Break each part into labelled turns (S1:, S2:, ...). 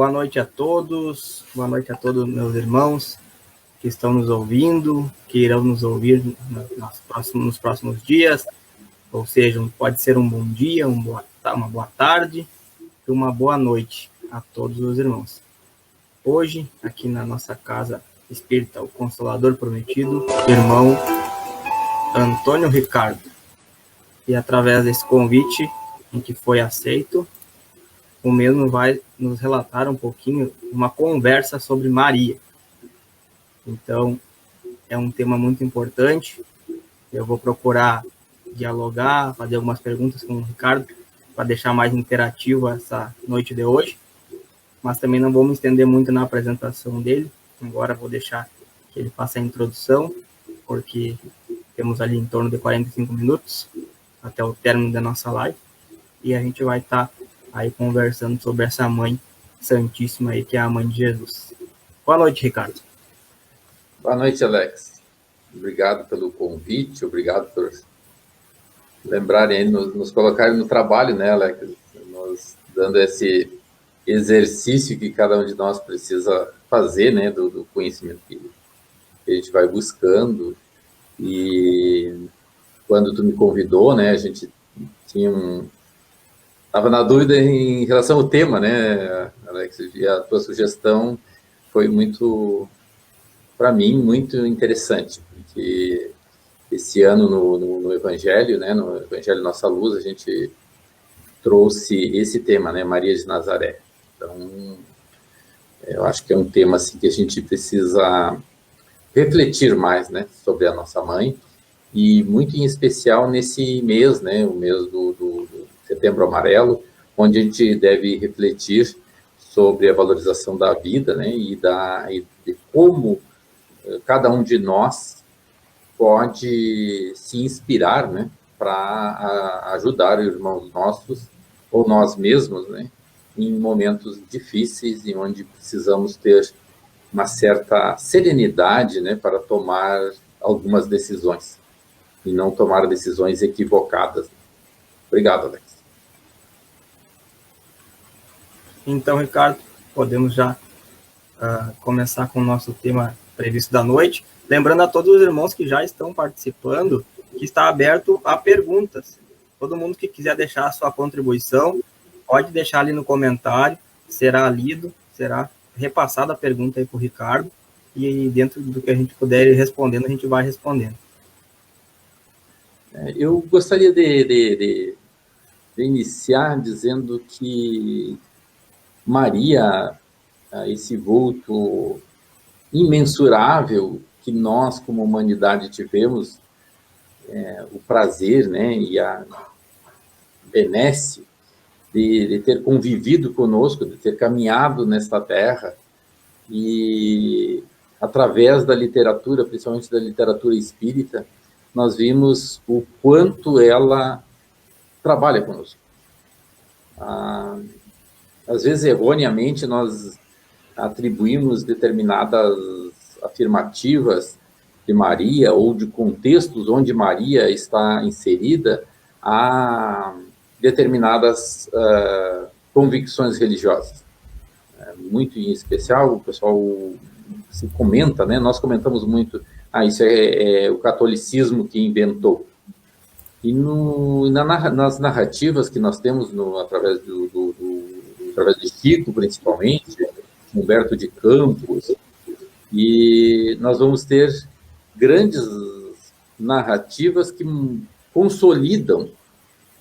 S1: Boa noite a todos, meus irmãos que estão nos ouvindo, que irão nos ouvir nos próximos dias, ou seja, pode ser um bom dia, uma boa tarde e uma boa noite a todos os irmãos. Hoje, aqui na nossa casa espírita, o Consolador Prometido, irmão Antônio Ricardo. E através desse convite em que foi aceito, o mesmo vai nos relatar um pouquinho, uma conversa sobre Maria. Então, é um tema muito importante. Eu vou procurar dialogar, fazer algumas perguntas com o Ricardo, para deixar mais interativo essa noite de hoje. Mas também não vou me estender muito na apresentação dele. Agora vou deixar que ele faça a introdução, porque temos ali em torno de 45 minutos até o término da nossa live. E a gente vai estar aí conversando sobre essa Mãe Santíssima aí, que é a Mãe de Jesus. Boa noite, Ricardo.
S2: Boa noite, Alex. Obrigado pelo convite, obrigado por lembrarem aí, nos colocarem no trabalho, né, Alex? Nos dando esse exercício que cada um de nós precisa fazer, né, do conhecimento que a gente vai buscando. E quando tu me convidou, né, a gente estava na dúvida em relação ao tema, né, Alex? E a tua sugestão foi muito, para mim, muito interessante, porque esse ano no Evangelho, né, no Evangelho Nossa Luz, a gente trouxe esse tema, né, Maria de Nazaré. Então, eu acho que é um tema assim, que a gente precisa refletir mais, né, sobre a nossa mãe, e muito em especial nesse mês, né, o mês do Setembro Amarelo, onde a gente deve refletir sobre a valorização da vida, né, e de como cada um de nós pode se inspirar, né, para ajudar os irmãos nossos ou nós mesmos, né, em momentos difíceis e onde precisamos ter uma certa serenidade, né, para tomar algumas decisões e não tomar decisões equivocadas. Obrigado, Alex.
S1: Então, Ricardo, podemos já começar com o nosso tema previsto da noite. Lembrando a todos os irmãos que já estão participando, que está aberto a perguntas. Todo mundo que quiser deixar a sua contribuição, pode deixar ali no comentário, será lido, será repassada a pergunta aí para o Ricardo, e dentro do que a gente puder ir respondendo, a gente vai respondendo.
S2: Eu gostaria de iniciar dizendo que Maria, esse vulto imensurável que nós, como humanidade, tivemos o prazer, né, e a benesse de ter convivido conosco, de ter caminhado nesta terra, e através da literatura, principalmente da literatura espírita, nós vimos o quanto ela trabalha conosco. Às vezes, erroneamente, nós atribuímos determinadas afirmativas de Maria ou de contextos onde Maria está inserida a determinadas convicções religiosas. Muito em especial, o pessoal se comenta, né? Nós comentamos muito, isso é o catolicismo que inventou. E nas narrativas que nós temos através através de Chico, principalmente, Humberto de Campos, e nós vamos ter grandes narrativas que consolidam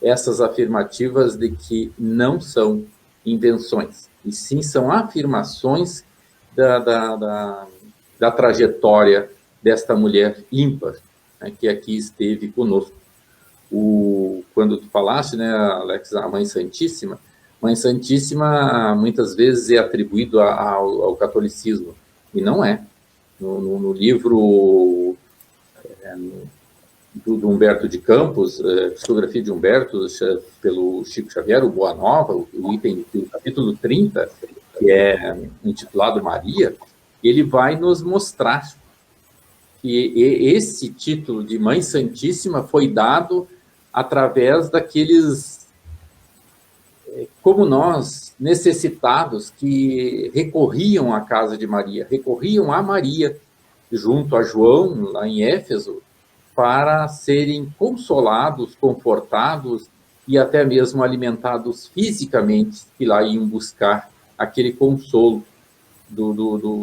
S2: essas afirmativas de que não são invenções, e sim são afirmações da trajetória desta mulher ímpar, né, que aqui esteve conosco. Quando tu falaste, né, Alex, a Mãe Santíssima muitas vezes é atribuído ao catolicismo, e não é. No livro do Humberto de Campos, Psicografia de Humberto, pelo Chico Xavier, o Boa Nova, o capítulo 30, que é intitulado Maria, ele vai nos mostrar que esse título de Mãe Santíssima foi dado através daqueles como nós, necessitados, que recorriam à casa de Maria, recorriam a Maria, junto a João, lá em Éfeso, para serem consolados, confortados e até mesmo alimentados fisicamente, que lá iam buscar aquele consolo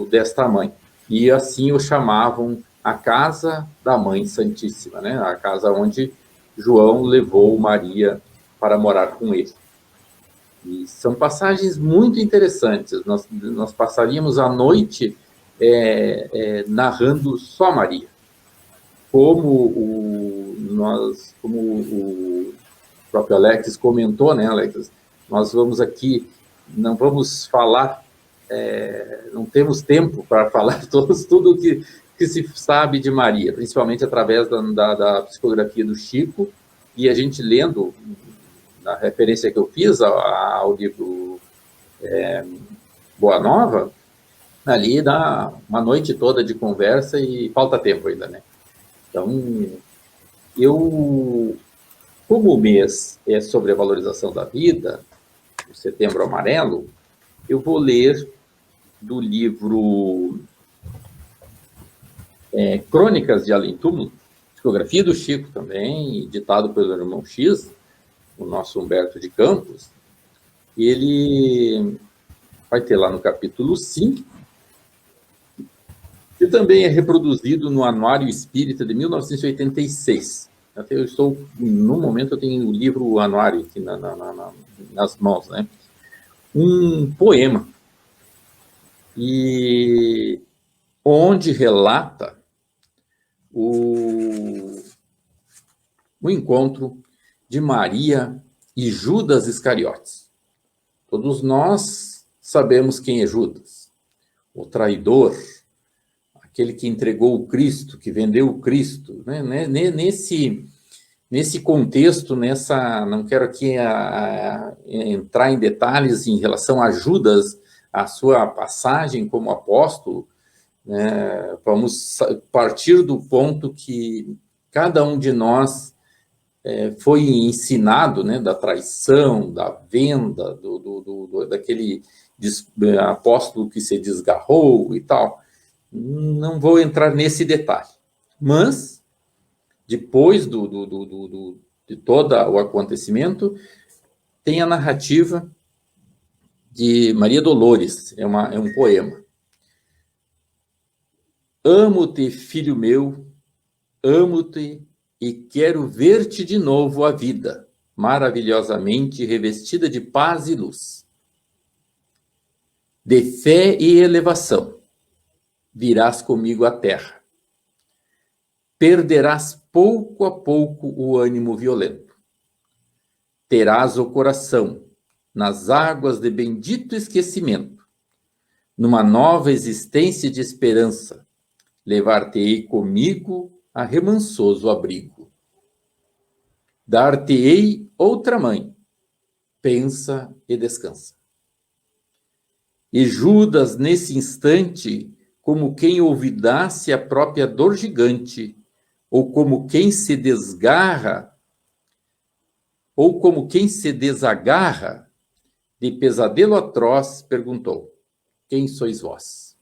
S2: desta mãe. E assim o chamavam a casa da Mãe Santíssima, né? A casa onde João levou Maria para morar com ele. E são passagens muito interessantes. Nós passaríamos a noite narrando só Maria. Como o próprio Alex comentou, né, Alex? Nós vamos aqui, não vamos falar, não temos tempo para falar tudo que se sabe de Maria, principalmente através da psicografia do Chico, e a gente lendo, na referência que eu fiz ao livro Boa Nova, ali dá uma noite toda de conversa e falta tempo ainda, né? Então, como o mês é sobre a valorização da vida, o Setembro Amarelo, eu vou ler do livro Crônicas de Além Túmulo, psicografia do Chico também, ditado pelo irmão X, o nosso Humberto de Campos. Ele vai ter lá no capítulo 5, que também é reproduzido no Anuário Espírita de 1986. No momento, eu tenho o livro Anuário aqui nas mãos, né? Um poema, e onde relata o encontro de Maria e Judas Iscariotes. Todos nós sabemos quem é Judas, o traidor, aquele que entregou o Cristo, que vendeu o Cristo, né? Nesse contexto, não quero aqui entrar em detalhes em relação a Judas, a sua passagem como apóstolo, né? Vamos partir do ponto que cada um de nós foi ensinado, né, da traição, da venda, daquele apóstolo que se desgarrou e tal. Não vou entrar nesse detalhe, mas depois de todo o acontecimento, tem a narrativa de Maria Dolores, é um poema. Amo-te, filho meu, amo-te e quero ver-te de novo a vida, maravilhosamente revestida de paz e luz, de fé e elevação. Virás comigo à terra. Perderás pouco a pouco o ânimo violento. Terás o coração nas águas de bendito esquecimento. Numa nova existência de esperança, levar-te-ei comigo a remansoso abrigo. Dar-te-ei outra mãe. Pensa e descansa. E Judas, nesse instante, como quem olvidasse a própria dor gigante, ou como quem se desgarra, ou como quem se desagarra de pesadelo atroz, perguntou: quem sois vós?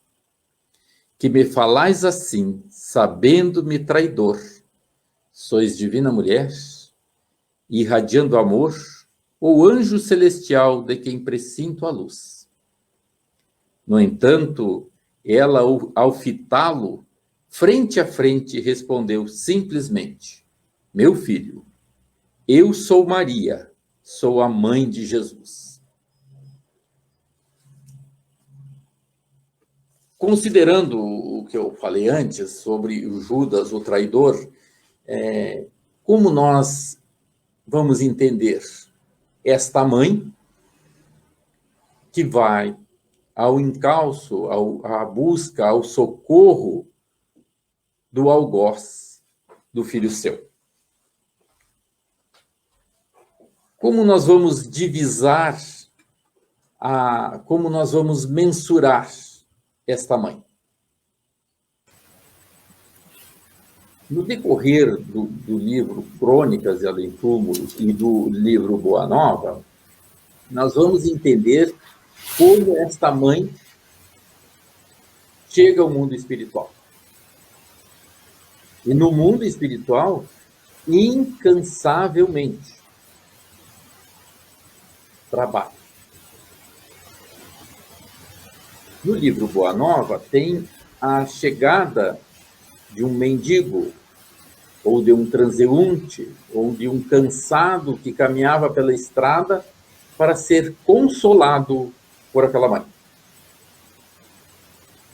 S2: Que me falais assim, sabendo-me traidor? Sois divina mulher, irradiando amor, ou anjo celestial de quem presinto a luz? No entanto, ela, ao fitá-lo, frente a frente, respondeu simplesmente: meu filho, eu sou Maria, sou a mãe de Jesus. Considerando o que eu falei antes sobre o Judas, o traidor, como nós vamos entender esta mãe que vai ao encalço, à busca, ao socorro do algoz do filho seu? Como nós vamos divisar, como nós vamos mensurar esta mãe? No decorrer do livro Crônicas de Além Túmulo e do livro Boa Nova, nós vamos entender como esta mãe chega ao mundo espiritual. E no mundo espiritual, incansavelmente trabalha. No livro Boa Nova, tem a chegada de um mendigo, ou de um transeunte, ou de um cansado que caminhava pela estrada para ser consolado por aquela mãe.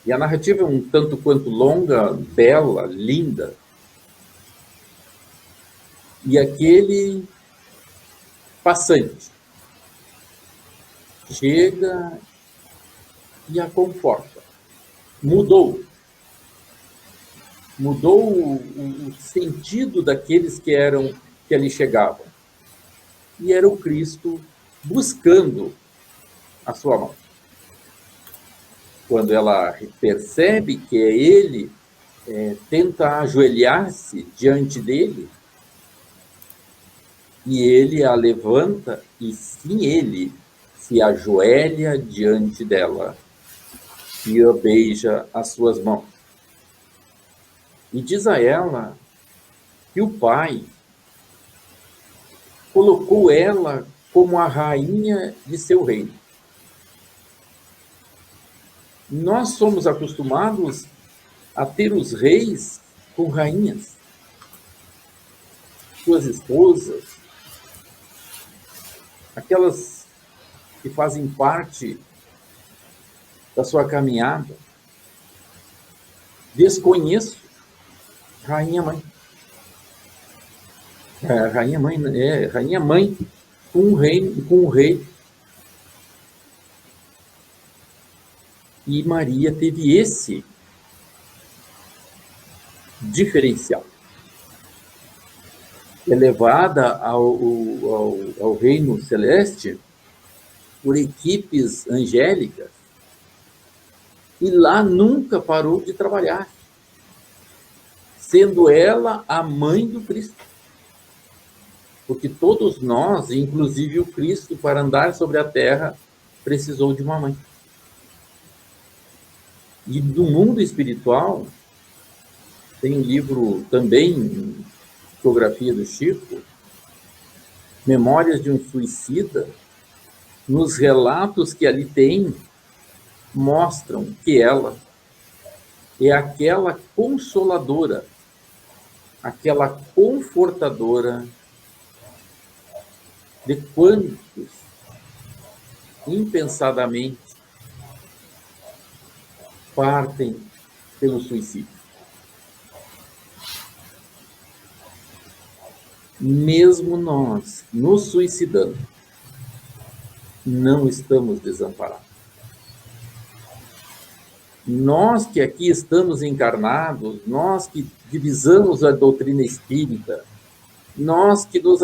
S2: E a narrativa é um tanto quanto longa, bela, linda. E aquele passante chega e a conforta. Mudou o sentido daqueles que ali chegavam. E era o Cristo buscando a sua mão. Quando ela percebe que é ele, tenta ajoelhar-se diante dele, e ele a levanta, e sim, ele se ajoelha diante dela e a beija as suas mãos. E diz a ela que o Pai colocou ela como a rainha de seu reino. Nós somos acostumados a ter os reis com rainhas, suas esposas, aquelas que fazem parte da sua caminhada. Desconheço rainha mãe. Rainha mãe com um rei. E Maria teve esse diferencial. Elevada ao reino celeste por equipes angélicas, e lá nunca parou de trabalhar, sendo ela a mãe do Cristo. Porque todos nós, inclusive o Cristo, para andar sobre a terra, precisou de uma mãe. E do mundo espiritual, tem um livro também, psicografia do Chico, Memórias de um Suicida. Nos relatos que ali tem, mostram que ela é aquela consoladora, aquela confortadora de quantos, impensadamente, partem pelo suicídio. Mesmo nós nos suicidando, não estamos desamparados. Nós que aqui estamos encarnados, nós que divisamos a doutrina espírita, nós que nos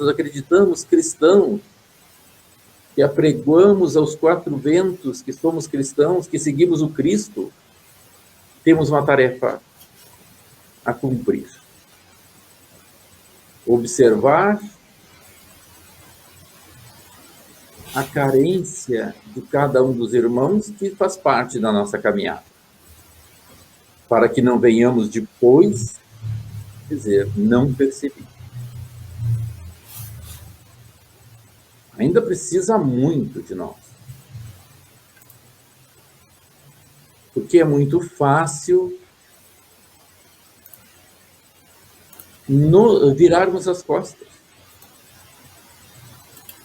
S2: acreditamos cristãos, que apregoamos aos quatro ventos que somos cristãos, que seguimos o Cristo, temos uma tarefa a cumprir. Observar a carência de cada um dos irmãos que faz parte da nossa caminhada, para que não venhamos depois dizer, não percebi. Ainda precisa muito de nós. Porque é muito fácil virarmos as costas.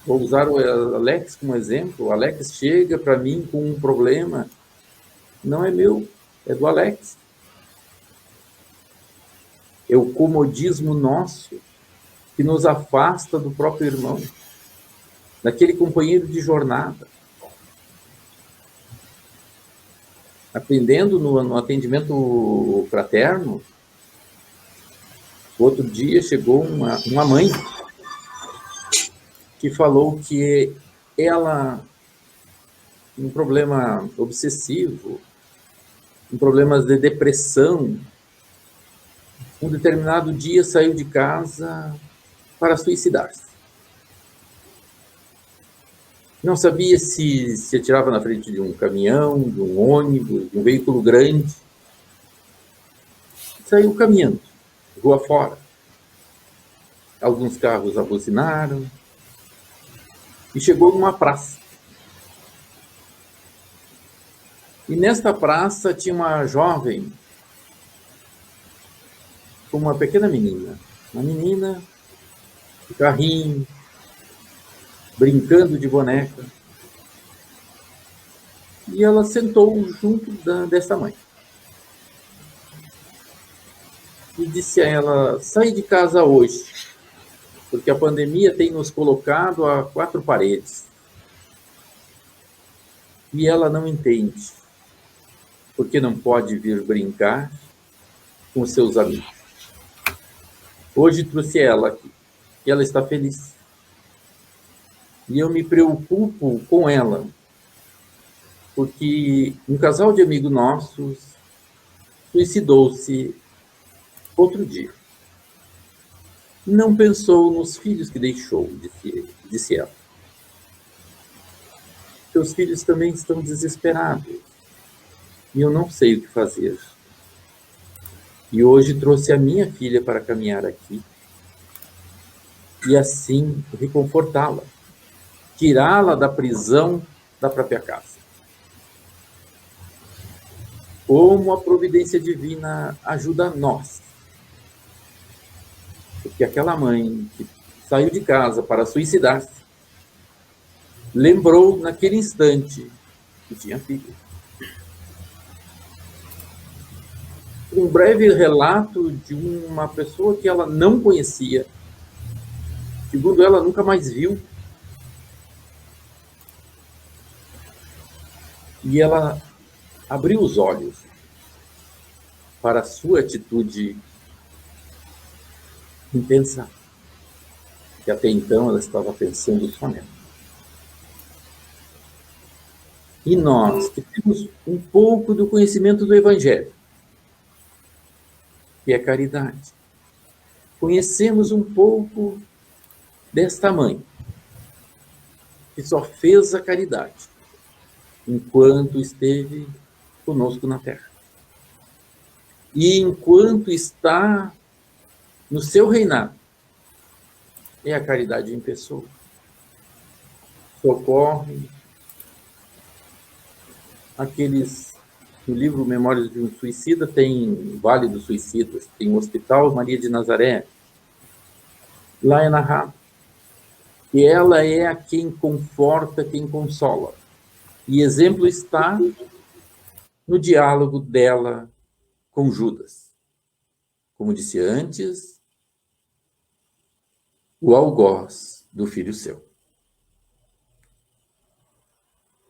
S2: Vou usar o Alex como exemplo. O Alex chega para mim com um problema. Não é meu, é do Alex. É o comodismo nosso que nos afasta do próprio irmão, daquele companheiro de jornada. Aprendendo no atendimento fraterno, outro dia chegou uma mãe que falou que ela, um problema obsessivo, um problema de depressão, um determinado dia saiu de casa para suicidar-se. Não sabia se atirava na frente de um caminhão, de um ônibus, de um veículo grande. Saiu caminhando, rua fora. Alguns carros abuzinaram e chegou numa praça. E nesta praça tinha uma jovem com uma pequena menina. Uma menina de carrinho, brincando de boneca. E ela sentou junto dessa mãe. E disse a ela: sai de casa hoje, porque a pandemia tem nos colocado a 4 paredes. E ela não entende, porque não pode vir brincar com seus amigos. Hoje trouxe ela aqui, e ela está feliz. E eu me preocupo com ela, porque um casal de amigos nossos suicidou-se outro dia. Não pensou nos filhos que deixou, disse ela. Seus filhos também estão desesperados, e eu não sei o que fazer. E hoje trouxe a minha filha para caminhar aqui, e assim reconfortá-la, tirá-la da prisão da própria casa. Como a providência divina ajuda nós. Porque aquela mãe que saiu de casa para suicidar-se, lembrou naquele instante que tinha filho. Um breve relato de uma pessoa que ela não conhecia, segundo ela, nunca mais viu. E ela abriu os olhos para a sua atitude em pensar, que até então ela estava pensando só nela. E nós, que temos um pouco do conhecimento do Evangelho, que é caridade, conhecemos um pouco desta mãe, que só fez a caridade enquanto esteve conosco na Terra. E enquanto está no seu reinado, é a caridade em pessoa. Socorre aqueles... No livro Memórias de um Suicida tem Vale dos Suicidas, tem o Hospital Maria de Nazaré. Lá é narrado que ela é a quem conforta, quem consola. E exemplo está no diálogo dela com Judas. Como disse antes, o algoz do filho seu.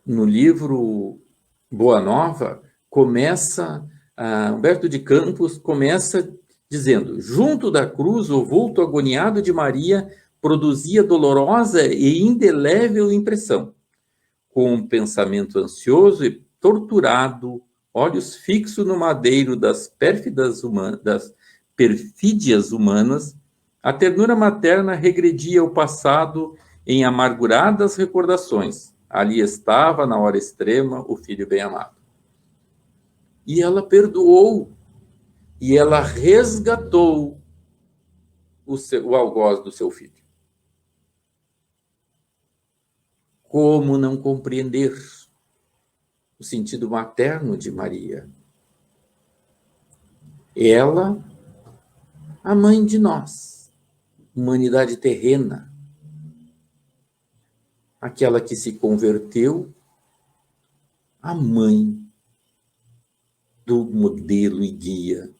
S2: No livro Boa Nova, Humberto de Campos começa dizendo: junto da cruz, o vulto agoniado de Maria produzia dolorosa e indelével impressão. Com um pensamento ansioso e torturado, olhos fixos no madeiro das perfídias humanas, a ternura materna regredia ao passado em amarguradas recordações. Ali estava, na hora extrema, o filho bem-amado. E ela perdoou, e ela resgatou o algoz do seu filho. Como não compreender o sentido materno de Maria? Ela, a mãe de nós, humanidade terrena, aquela que se converteu, a mãe do modelo e guia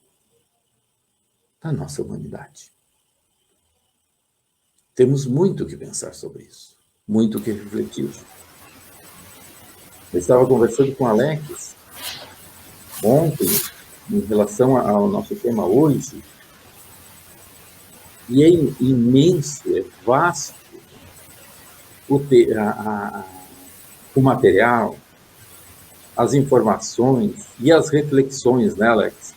S2: da nossa humanidade. Temos muito que pensar sobre isso, muito que refletir. Eu estava conversando com Alex ontem, em relação ao nosso tema hoje, e é imenso, é vasto o material, as informações e as reflexões, né, Alex,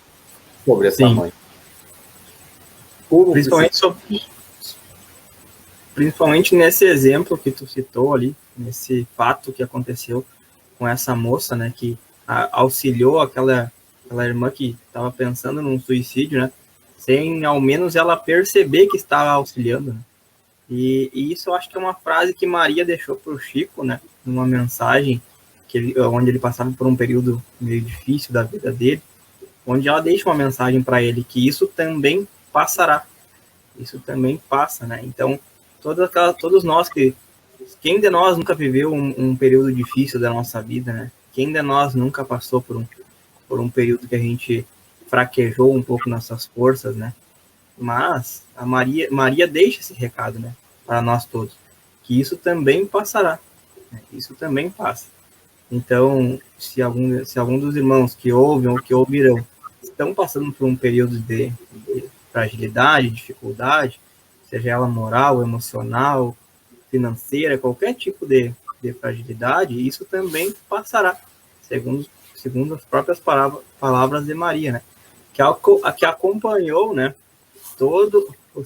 S2: sobre essa mãe.
S1: principalmente nesse exemplo que tu citou ali, nesse fato que aconteceu com essa moça, né, que auxiliou aquela irmã que estava pensando num suicídio, né, sem ao menos ela perceber que estava auxiliando, né? E isso eu acho que é uma frase que Maria deixou para o Chico, né, numa mensagem onde ele passava por um período meio difícil da vida dele, onde ela deixa uma mensagem para ele que isso também passará, isso também passa, né? Então, todos nós quem de nós nunca viveu um período difícil da nossa vida, né? Quem de nós nunca passou por um período que a gente fraquejou um pouco nossas forças, né? Mas a Maria deixa esse recado, né, para nós todos, que isso também passará, né? Isso também passa. Então, se algum dos irmãos que ouvem ou que ouvirão estão passando por um período de fragilidade, dificuldade, seja ela moral, emocional, financeira, qualquer tipo de fragilidade, isso também passará, segundo as próprias palavras de Maria, né? Que acompanhou, né, todo o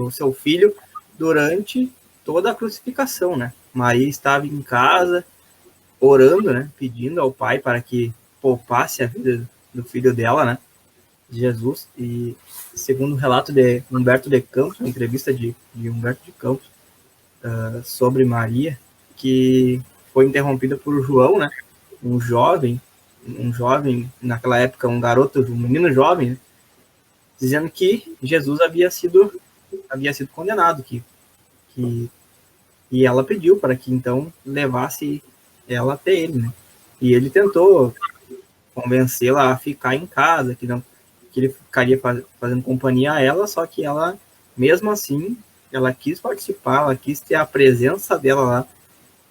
S1: seu filho durante toda a crucificação, né? Maria estava em casa orando, né, pedindo ao Pai para que poupasse a vida do filho dela, né, Jesus. E segundo o relato de Humberto de Campos, uma entrevista de Humberto de Campos sobre Maria, que foi interrompida por João, né, um jovem naquela época, um menino jovem, né, dizendo que Jesus havia sido condenado, e ela pediu para que então levasse ela até ele, né? E ele tentou convencê-la a ficar em casa, que ele ficaria fazendo companhia a ela, só que ela, mesmo assim, ela quis participar, ela quis ter a presença dela lá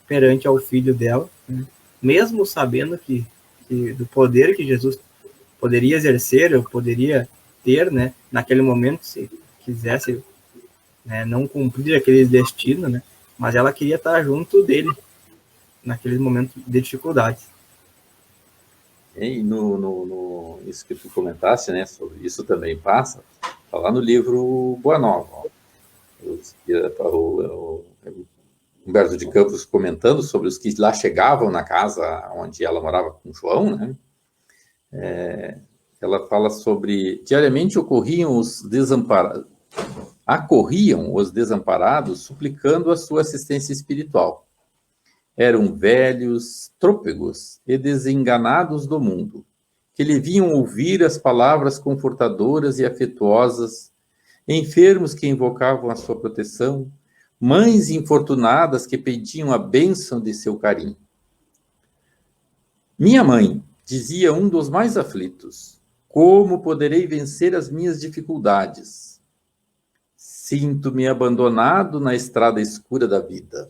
S1: perante ao filho dela, né? Mesmo sabendo que do poder que Jesus poderia exercer, ou poderia ter, né, naquele momento, se quisesse, né, não cumprir aquele destino, né, mas ela queria estar junto dele naquele momento de dificuldades.
S2: E isso que tu comentaste, né, sobre isso também passa, tá lá no livro Boa Nova, ó. O Humberto de Campos comentando sobre os que lá chegavam na casa onde ela morava com João, né? Ela fala sobre diariamente acorriam os desamparados suplicando a sua assistência espiritual. Eram velhos, trôpegos e desenganados do mundo, que lhe vinham ouvir as palavras confortadoras e afetuosas, enfermos que invocavam a sua proteção, mães infortunadas que pediam a bênção de seu carinho. Minha mãe, dizia um dos mais aflitos, como poderei vencer as minhas dificuldades? Sinto-me abandonado na estrada escura da vida.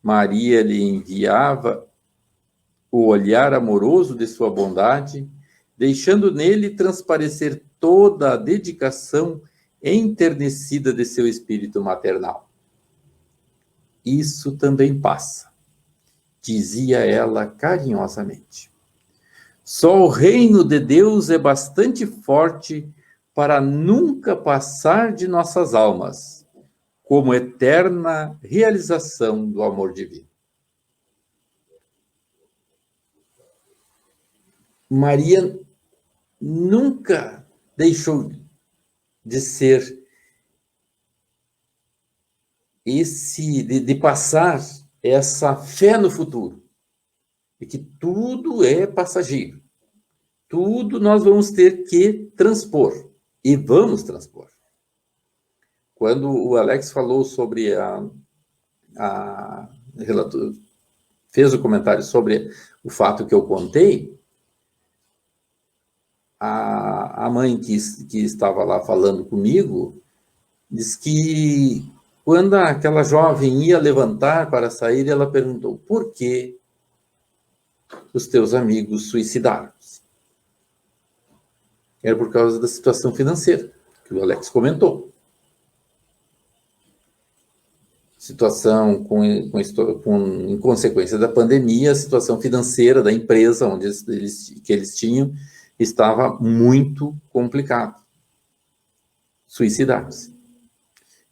S2: Maria lhe enviava o olhar amoroso de sua bondade, deixando nele transparecer toda a dedicação enternecida de seu espírito maternal. Isso também passa, dizia ela carinhosamente. Só o reino de Deus é bastante forte para nunca passar de nossas almas, como eterna realização do amor divino. Maria nunca deixou de ser de passar essa fé no futuro, e que tudo é passageiro, tudo nós vamos ter que transpor, e vamos transpor. Quando o Alex falou sobre fez o comentário sobre o fato que eu contei, a mãe que estava lá falando comigo diz que quando aquela jovem ia levantar para sair, ela perguntou: por que os teus amigos suicidaram-se? Era por causa da situação financeira, que o Alex comentou. Situação em consequência da pandemia, a situação financeira da empresa que eles tinham estava muito complicada. Suicidaram-se.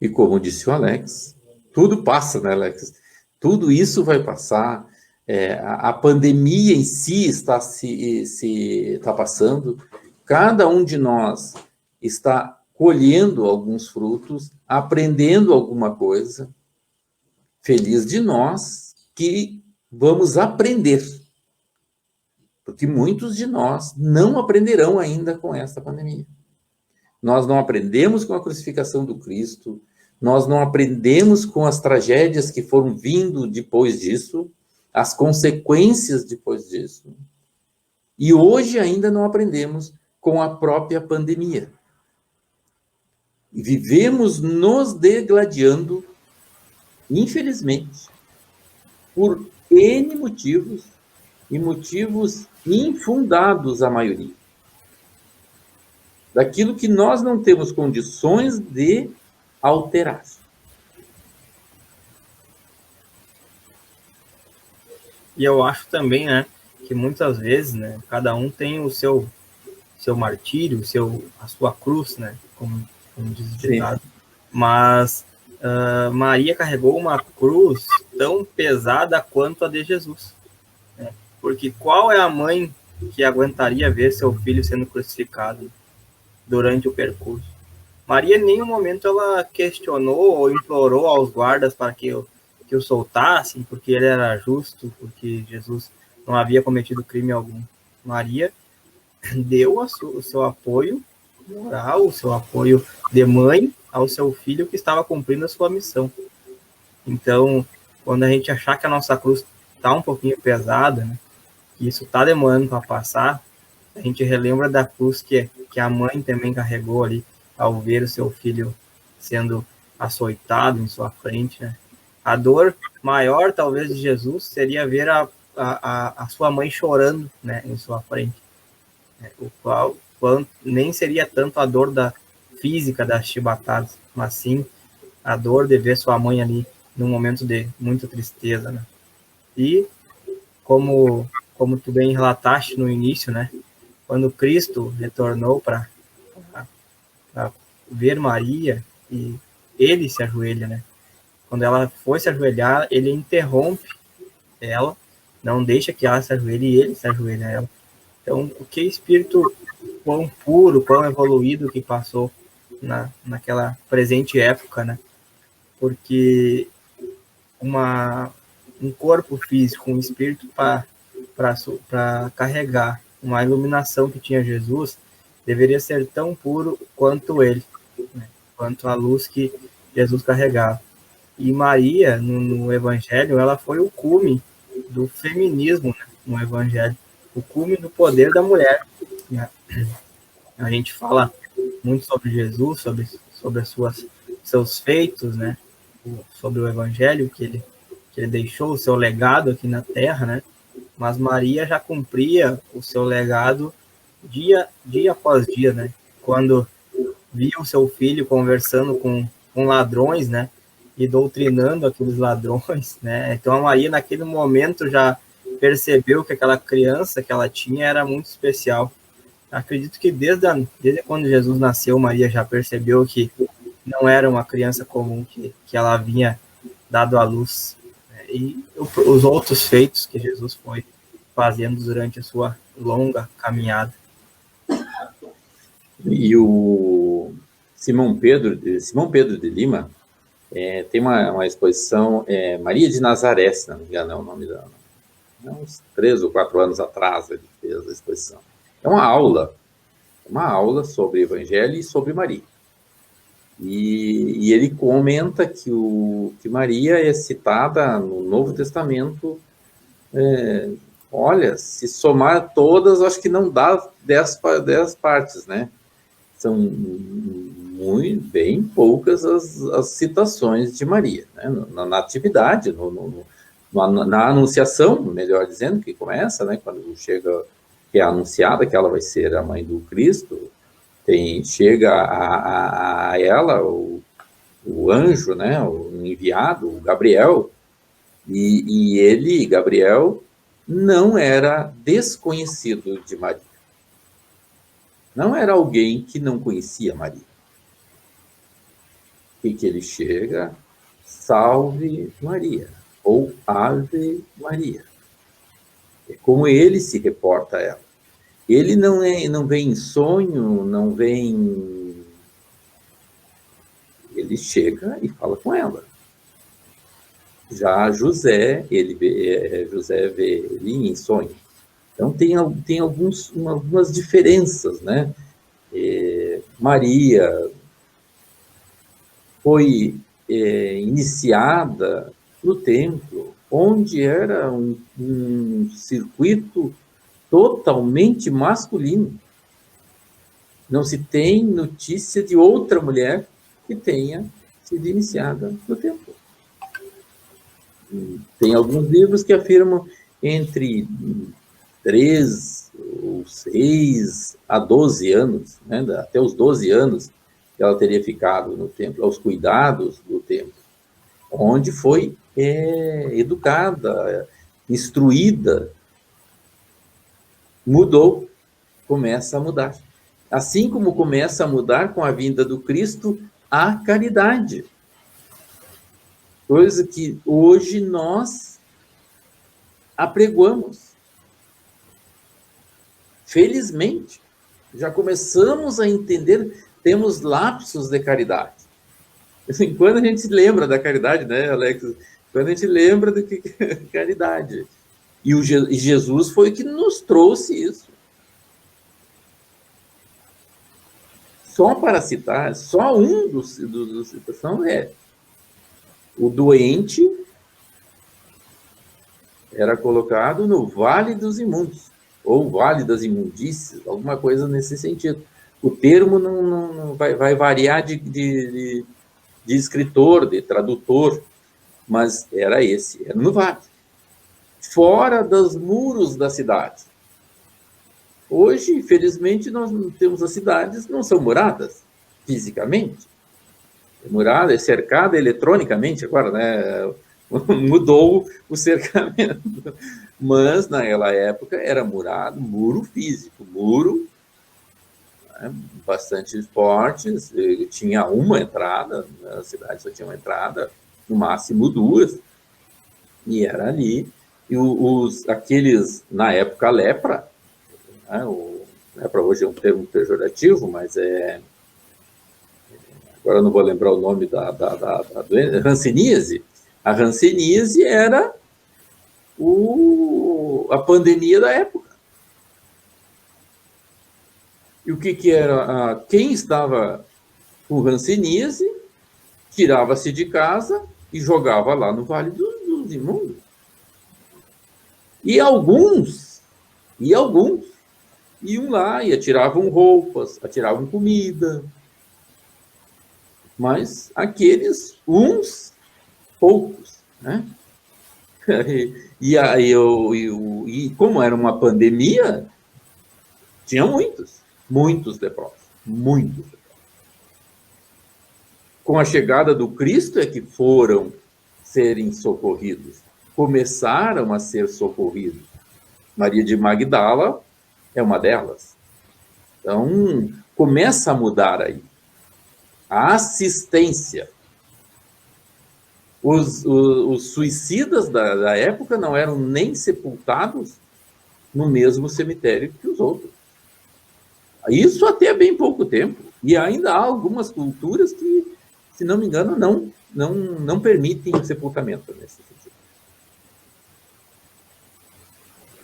S2: E como disse o Alex, tudo passa, né, Alex? Tudo isso vai passar. A pandemia em si está passando. Cada um de nós está colhendo alguns frutos, aprendendo alguma coisa. Feliz de nós que vamos aprender, porque muitos de nós não aprenderão ainda com esta pandemia. Nós não aprendemos com a crucificação do Cristo, nós não aprendemos com as tragédias que foram vindo depois disso, as consequências depois disso. E hoje ainda não aprendemos com a própria pandemia. E vivemos nos degladiando, infelizmente, por N motivos, e motivos infundados, a maioria. Daquilo que nós não temos condições de alterar.
S1: E eu acho também, né, que muitas vezes, né, cada um tem o seu martírio, a sua cruz, né, como diz o ditado. Mas Maria carregou uma cruz tão pesada quanto a de Jesus. Né? Porque qual é a mãe que aguentaria ver seu filho sendo crucificado durante o percurso? Maria, em nenhum momento, ela questionou ou implorou aos guardas para que o soltassem, porque ele era justo, porque Jesus não havia cometido crime algum. Maria deu o seu apoio moral, o seu apoio de mãe ao seu filho que estava cumprindo a sua missão. Então, quando a gente achar que a nossa cruz está um pouquinho pesada, né, que isso está demorando para passar, a gente relembra da cruz que a mãe também carregou ali ao ver o seu filho sendo açoitado em sua frente. Né? A dor maior, talvez, de Jesus seria ver a sua mãe chorando, né, em sua frente. O qual nem seria tanto a dor física das chibatadas, mas sim a dor de ver sua mãe ali num momento de muita tristeza, né? E como tu bem relataste no início, né? Quando Cristo retornou para ver Maria, e ele se ajoelha, né? Quando ela foi se ajoelhar, ele interrompe ela, não deixa que ela se ajoelhe, e ele se ajoelha a ela. Então, o que espírito quão puro, quão evoluído que passou naquela presente época, né? Porque um corpo físico, um espírito para carregar uma iluminação que tinha Jesus, deveria ser tão puro quanto ele, né? Quanto a luz que Jesus carregava. E Maria, no Evangelho, ela foi o cume do feminismo, né? No Evangelho, o cume do poder da mulher. Né? A gente fala muito sobre Jesus, sobre seus feitos, né? Sobre o Evangelho que ele deixou, o seu legado aqui na Terra, né? Mas Maria já cumpria o seu legado dia após dia, né? Quando via o seu filho conversando com ladrões, né? E doutrinando aqueles ladrões, né? Então a Maria naquele momento já percebeu que aquela criança que ela tinha era muito especial. Acredito que desde quando Jesus nasceu, Maria já percebeu que não era uma criança comum, que ela havia dado à luz. Né? E os outros feitos que Jesus foi fazendo durante a sua longa caminhada.
S2: E o Simão Pedro de Lima tem uma exposição, Maria de Nazaré, se não me engano é o nome dela. Uns 3 ou 4 anos atrás ele fez a exposição. É uma aula sobre o Evangelho e sobre Maria. E ele comenta que Maria é citada no Novo Testamento, olha, se somar todas, acho que não dá 10 partes, né? São bem poucas as citações de Maria, né? Na Natividade, na Anunciação, melhor dizendo, que começa, né? Quando chega, que é anunciada que ela vai ser a mãe do Cristo, chega a ela o anjo, né? O enviado, o Gabriel, e ele, Gabriel, não era desconhecido de Maria. Não era alguém que não conhecia Maria. e que ele chega, Salve Maria, ou Ave Maria. É como ele se reporta a ela. Ele não vem em sonho, não vem... Ele chega e fala com ela. Já José, José vê ele em sonho. Então, tem algumas diferenças, né? Maria foi iniciada no templo, onde era um circuito totalmente masculino. Não se tem notícia de outra mulher que tenha sido iniciada no templo. Tem alguns livros que afirmam entre 3 ou 6 a 12 anos, né, até os 12 anos que ela teria ficado no templo, aos cuidados do templo, onde foi educada, instruída, mudou, começa a mudar. Assim como começa a mudar com a vinda do Cristo a caridade. Coisa que hoje nós apregoamos. Felizmente, já começamos a entender, temos lapsos de caridade. Assim, quando a gente lembra da caridade, né, Alex? Quando a gente lembra do que é caridade. E Jesus foi o que nos trouxe isso. Só para citar, só um dos citação o doente era colocado no Vale dos Imundos, ou Vale das Imundícias, alguma coisa nesse sentido. O termo não vai variar de escritor, de tradutor, mas era no vale, fora dos muros da cidade. Hoje, infelizmente, nós temos as cidades, não são muradas fisicamente. Murada é cercada eletronicamente agora, né? Mudou o cercamento. Mas, naquela época, era muro físico, muro, né, bastante fortes, tinha uma entrada, a cidade só tinha uma entrada, no máximo 2, e era ali. E aqueles, na época, lepra, né, lepra hoje é um termo pejorativo, mas agora eu não vou lembrar o nome da doença, hanseníase. A hanseníase era a pandemia da época. E o que era? Quem estava com hanseníase tirava-se de casa e jogava lá no Vale dos Imundos. E alguns iam lá e atiravam roupas, atiravam comida. Mas aqueles, uns poucos, né? E como era uma pandemia, tinha muitos leprosos, muitos. Com a chegada do Cristo é que foram serem socorridos, começaram a ser socorridos. Maria de Magdala é uma delas. Então, começa a mudar aí. A assistência. Os suicidas da época não eram nem sepultados no mesmo cemitério que os outros. Isso até bem pouco tempo. E ainda há algumas culturas que, se não me engano, não permitem o sepultamento nesse sentido.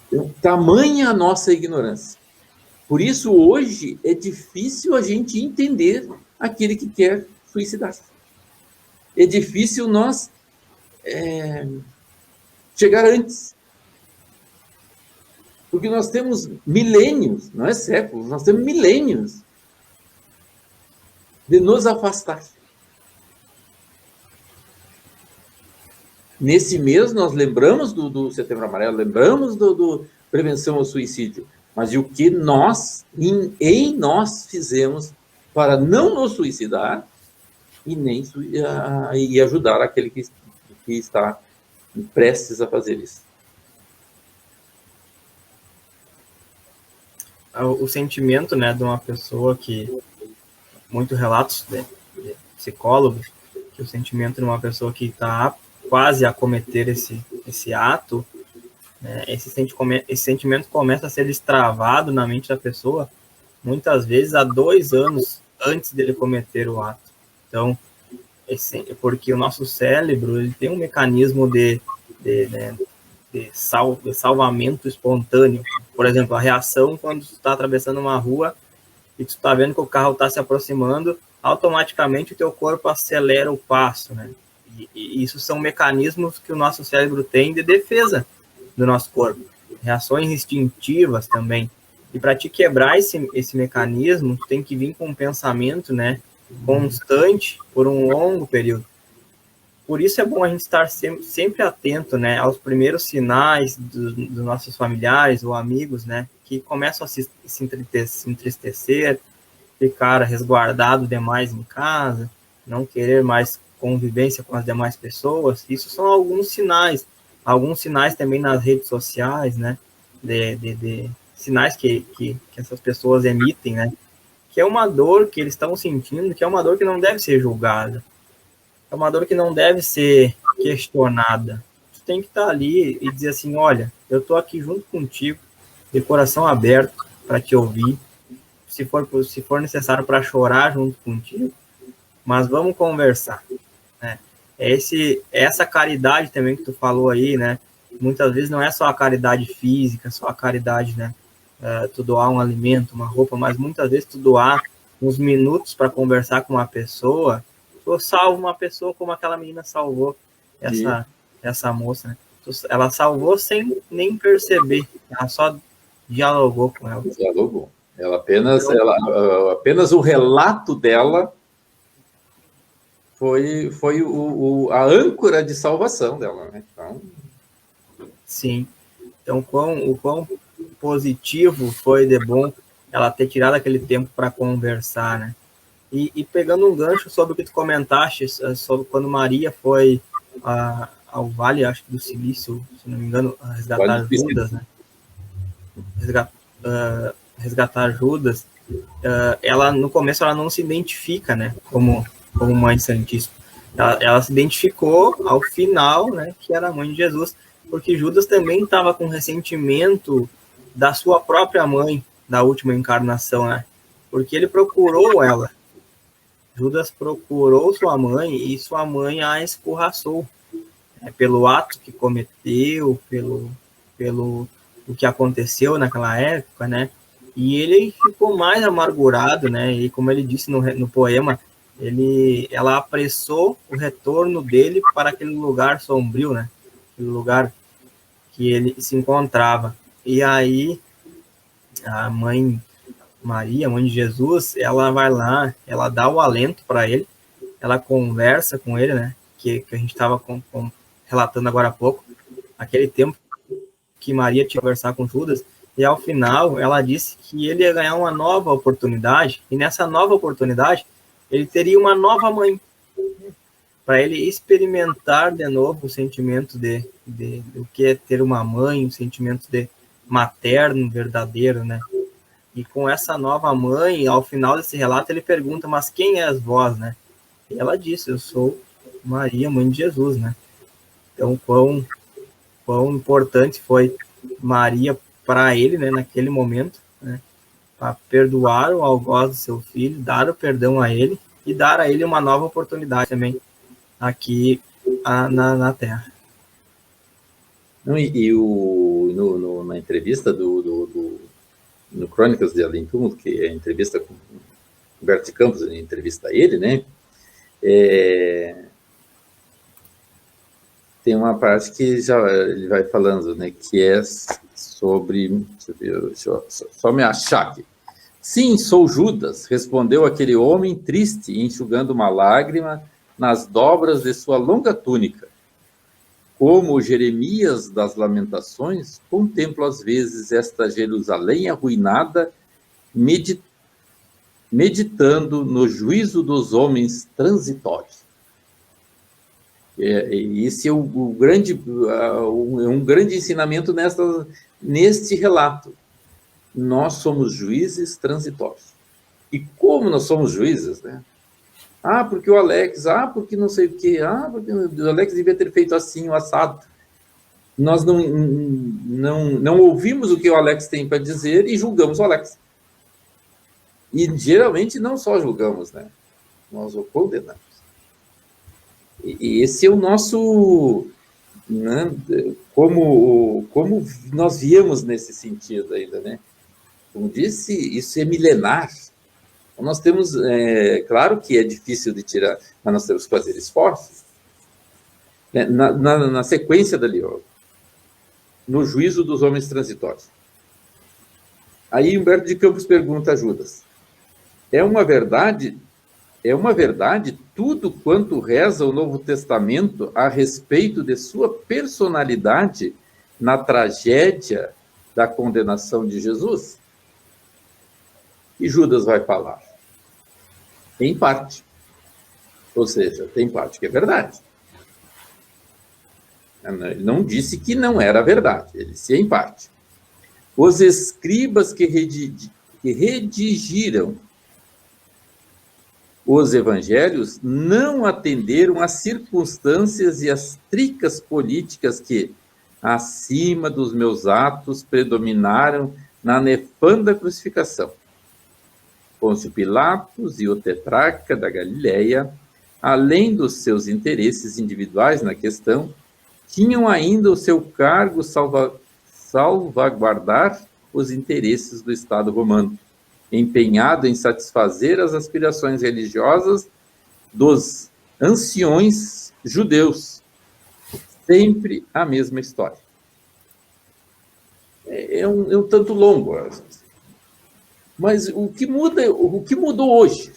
S2: Então, tamanha a nossa ignorância. Por isso, hoje, é difícil a gente entender aquele que quer suicidar-se. É difícil nós chegar antes. Porque nós temos milênios, não é séculos, nós temos milênios de nos afastar. Nesse mês, nós lembramos do Setembro Amarelo, lembramos do prevenção ao suicídio, mas e o que nós, em nós, fizemos para não nos suicidar e nem e ajudar aquele que está prestes a fazer isso.
S1: O sentimento, né, de uma pessoa que, muitos relatos de psicólogos, que o sentimento de uma pessoa que está quase a cometer esse ato, esse sentimento começa a ser destravado na mente da pessoa, muitas vezes há 2 anos antes dele cometer o ato. Então, porque o nosso cérebro ele tem um mecanismo de salvamento espontâneo. Por exemplo, a reação quando tu está atravessando uma rua e tu está vendo que o carro está se aproximando, automaticamente o teu corpo acelera o passo, né? E isso são mecanismos que o nosso cérebro tem de defesa do nosso corpo. Reações instintivas também. E para te quebrar esse mecanismo, tu tem que vir com um pensamento, né, constante por um longo período. Por isso é bom a gente estar sempre atento, né, aos primeiros sinais dos nossos familiares ou amigos, né, que começam a se entristecer, ficar resguardado demais em casa, não querer mais convivência com as demais pessoas. Isso são alguns sinais também nas redes sociais, né, de sinais que essas pessoas emitem, né, que é uma dor que eles estão sentindo, que é uma dor que não deve ser julgada, é uma dor que não deve ser questionada. Tu tem que estar ali e dizer assim, olha, eu estou aqui junto contigo, de coração aberto, para te ouvir, se for necessário para chorar junto contigo, mas vamos conversar, né? Essa caridade também que tu falou aí, né? Muitas vezes não é só a caridade física, só a caridade, né? Tu doar um alimento, uma roupa, mas muitas vezes tu doar uns minutos para conversar com uma pessoa, tu salva uma pessoa como aquela menina salvou essa moça, né? Ela salvou sem nem perceber, ela só dialogou com ela.
S2: Dialogou. Apenas o relato dela foi a âncora de salvação dela, né? Então...
S1: Sim. Então, o quão positivo foi de bom ela ter tirado aquele tempo para conversar, né? E pegando um gancho sobre o que tu comentaste, sobre quando Maria foi ao Vale, acho que do Silício, se não me engano, resgatar Judas, né? Resgatar Judas, ela no começo ela não se identifica, né, como mãe santíssima. Ela se identificou ao final, né, que era a mãe de Jesus, porque Judas também estava com ressentimento da sua própria mãe, da última encarnação, né, porque ele procurou ela. Judas procurou sua mãe e sua mãe a escorraçou, né, pelo ato que cometeu, pelo o que aconteceu naquela época, né? E ele ficou mais amargurado, né? E como ele disse no poema, ela apressou o retorno dele para aquele lugar sombrio, né? Aquele lugar que ele se encontrava. E aí a mãe Maria, mãe de Jesus, ela vai lá, ela dá o alento para ele, ela conversa com ele, né? Que a gente estava relatando agora há pouco, aquele tempo que Maria tinha que conversar com Judas, e ao final ela disse que ele ia ganhar uma nova oportunidade, e nessa nova oportunidade ele teria uma nova mãe, para ele experimentar de novo o sentimento do que é ter uma mãe, o sentimento de materno verdadeiro, né? E com essa nova mãe, ao final desse relato, ele pergunta, mas quem és vós, né? E ela disse, eu sou Maria, mãe de Jesus, né? Então, quão importante foi Maria para ele, né, naquele momento, né, para perdoar o algoz do seu filho, dar o perdão a ele e dar a ele uma nova oportunidade também aqui na Terra.
S2: Não, na entrevista no Crônicas de Além Túmulo, que é a entrevista com Humberto de Campos, ele entrevista ele, né? Tem uma parte que já ele vai falando, né, que é sobre... Deixa eu só me achar aqui. Sim, sou Judas, respondeu aquele homem triste, enxugando uma lágrima nas dobras de sua longa túnica. Como Jeremias das Lamentações, contemplo às vezes esta Jerusalém arruinada, meditando no juízo dos homens transitórios. Esse é um grande ensinamento neste relato. Nós somos juízes transitórios. E como nós somos juízes, né? porque o Alex, porque não sei o quê, porque o Alex devia ter feito assim, o assado. Nós não ouvimos o que o Alex tem para dizer e julgamos o Alex. E geralmente não só julgamos, né? Nós o condenamos. E esse é o nosso... Né? Como nós viemos nesse sentido ainda, né? Como disse, isso é milenar. Nós temos, claro que é difícil de tirar, mas nós temos que fazer esforços. Na sequência dali, ó, no juízo dos homens transitórios. Aí Humberto de Campos pergunta a Judas: é uma verdade tudo quanto reza o Novo Testamento a respeito de sua personalidade na tragédia da condenação de Jesus? E Judas vai falar: em parte. Ou seja, tem parte que é verdade. Ele não disse que não era verdade, ele disse em parte. Os escribas que redigiram os evangelhos não atenderam às circunstâncias e às tricas políticas que, acima dos meus atos, predominaram na nefanda crucificação. Pôncio Pilatos e o tetrarca da Galileia, além dos seus interesses individuais na questão, tinham ainda o seu cargo salvaguardar os interesses do Estado romano, empenhado em satisfazer as aspirações religiosas dos anciões judeus. Sempre a mesma história. É um tanto longo, mas o que mudou hoje?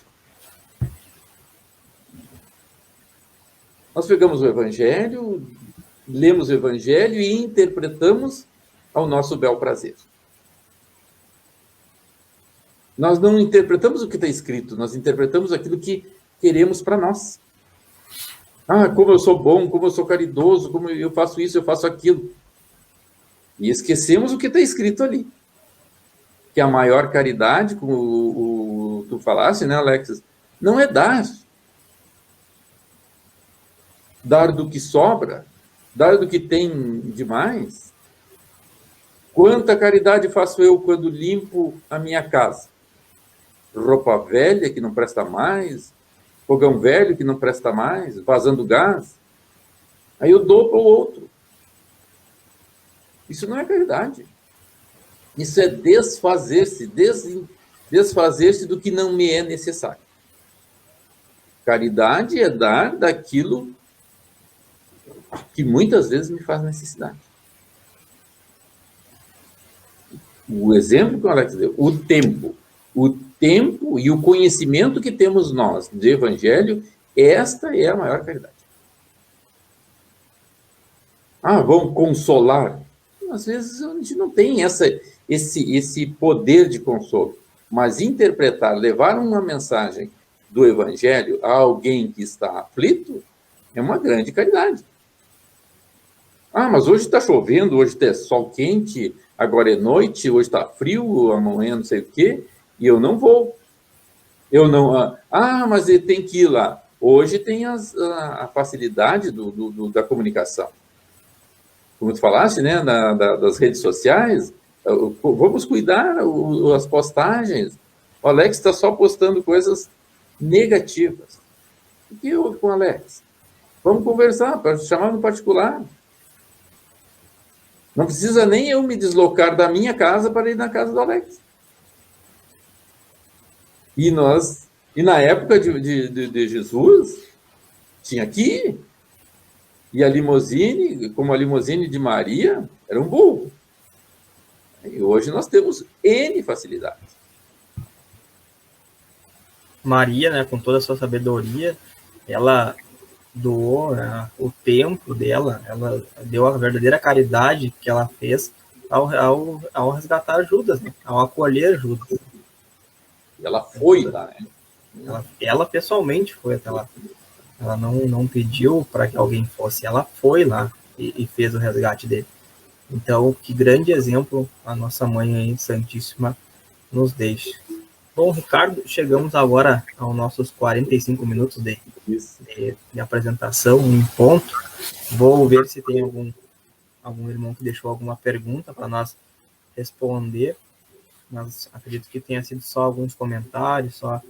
S2: Nós pegamos o Evangelho, lemos o Evangelho e interpretamos ao nosso bel prazer. Nós não interpretamos o que está escrito, nós interpretamos aquilo que queremos para nós. Como eu sou bom, como eu sou caridoso, como eu faço isso, eu faço aquilo. E esquecemos o que está escrito ali. Que a maior caridade, como tu falaste, né, Alexis, não é dar. Dar do que sobra, dar do que tem demais. Quanta caridade faço eu quando limpo a minha casa? Roupa velha que não presta mais, fogão velho que não presta mais, vazando gás. Aí eu dou para o outro. Isso não é caridade. Isso é desfazer-se do que não me é necessário. Caridade é dar daquilo que muitas vezes me faz necessidade. O exemplo que o Alex deu, o tempo e o conhecimento que temos nós do Evangelho, esta é a maior caridade. Vamos consolar. Às vezes a gente não tem esse poder de consolo, mas interpretar, levar uma mensagem do Evangelho a alguém que está aflito é uma grande caridade. Mas hoje está chovendo, hoje está sol quente, agora é noite, hoje está frio, amanhã não sei o quê, e eu não vou. Eu não... mas ele tem que ir lá. Hoje tem a facilidade da comunicação. Como tu falaste, né, das redes sociais, vamos cuidar as postagens. O Alex está só postando coisas negativas. O que houve com o Alex? Vamos conversar, para chamar no particular. Não precisa nem eu me deslocar da minha casa para ir na casa do Alex. E na época de Jesus, tinha que ir. E a limusine, como a limusine de Maria, era um burro. E hoje nós temos N facilidades.
S1: Maria, né, com toda a sua sabedoria, ela doou, né, o tempo dela, ela deu a verdadeira caridade que ela fez ao resgatar Judas, né, ao acolher Judas.
S2: Ela foi lá, né?
S1: Ela pessoalmente foi até lá. Ela não pediu para que alguém fosse, ela foi lá e fez o resgate dele. Então, que grande exemplo a nossa mãe aí, Santíssima, nos deixa. Bom, Ricardo, chegamos agora aos nossos 45 minutos de apresentação em ponto. Vou ver se tem algum irmão que deixou alguma pergunta para nós responder, mas acredito que tenha sido só alguns comentários, só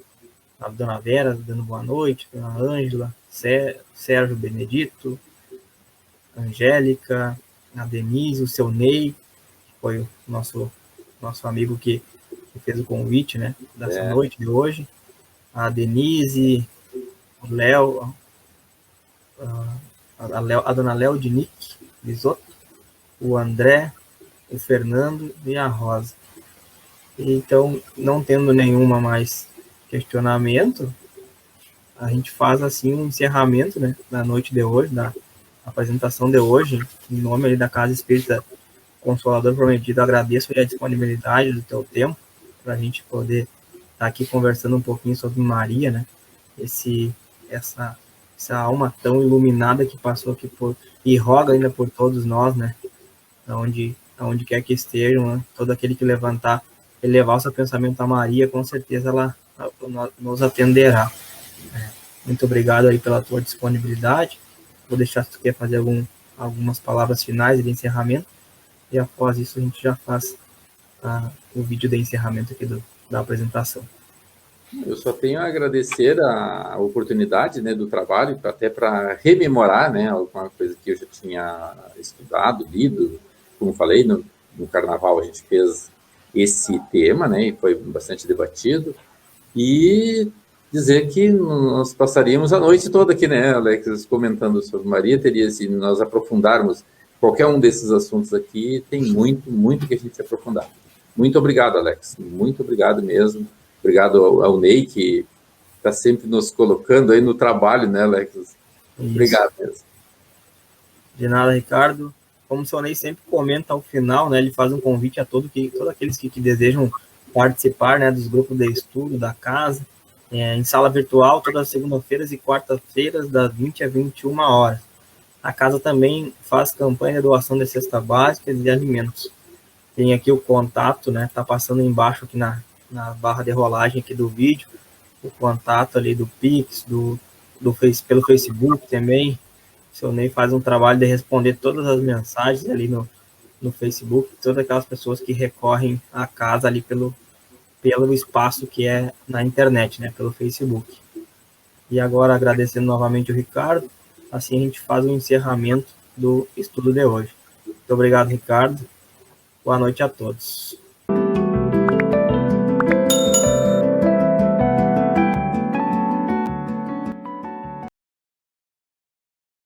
S1: a dona Vera dando boa noite, a dona Ângela, Sérgio Benedito, Angélica, a Denise, o seu Ney, que foi o nosso amigo que fez o convite, né, dessa noite de hoje, a Denise, o Léo, a dona Léo de Nick Bisotto, o André, o Fernando e a Rosa. Então, não tendo nenhuma mais questionamento, a gente faz assim um encerramento, né, da noite de hoje, da apresentação de hoje, em nome ali da Casa Espírita Consolador Prometido. Agradeço a disponibilidade do teu tempo para a gente poder estar aqui conversando um pouquinho sobre Maria, né? Essa alma tão iluminada que passou aqui e roga ainda por todos nós, né? Aonde quer que estejam, né? Todo aquele que elevar o seu pensamento a Maria, com certeza ela nos atenderá. Muito obrigado aí pela tua disponibilidade. Vou deixar se tu quer fazer algumas palavras finais de encerramento, e após isso a gente já faz o vídeo de encerramento aqui da apresentação.
S2: Eu só tenho a agradecer a oportunidade, né, do trabalho, até para rememorar, né, alguma coisa que eu já tinha estudado, lido. Como falei, no Carnaval a gente fez esse tema, né, e foi bastante debatido. E dizer que nós passaríamos a noite toda aqui, né, Alex, comentando sobre Maria. Se nós aprofundarmos qualquer um desses assuntos aqui, tem muito, muito que a gente se aprofundar. Muito obrigado, Alex. Muito obrigado mesmo. Obrigado ao Ney, que está sempre nos colocando aí no trabalho, né, Alex? Isso. Obrigado mesmo.
S1: De nada, Ricardo. Como o seu Ney sempre comenta ao final, né, ele faz um convite a todos aqueles que desejam participar, né, dos grupos de estudo da casa, em sala virtual, todas as segundas-feiras e quartas-feiras, das 20 às 21 horas. A casa também faz campanha de doação de cesta básica e de alimentos. Tem aqui o contato, né, tá passando embaixo aqui na barra de rolagem aqui do vídeo, o contato ali do Pix, pelo Facebook também. O seu Ney faz um trabalho de responder todas as mensagens ali no Facebook, todas aquelas pessoas que recorrem à casa ali pelo espaço que é na internet, né, pelo Facebook. E agora, agradecendo novamente o Ricardo, assim a gente faz o encerramento do estudo de hoje. Muito obrigado, Ricardo. Boa noite a todos.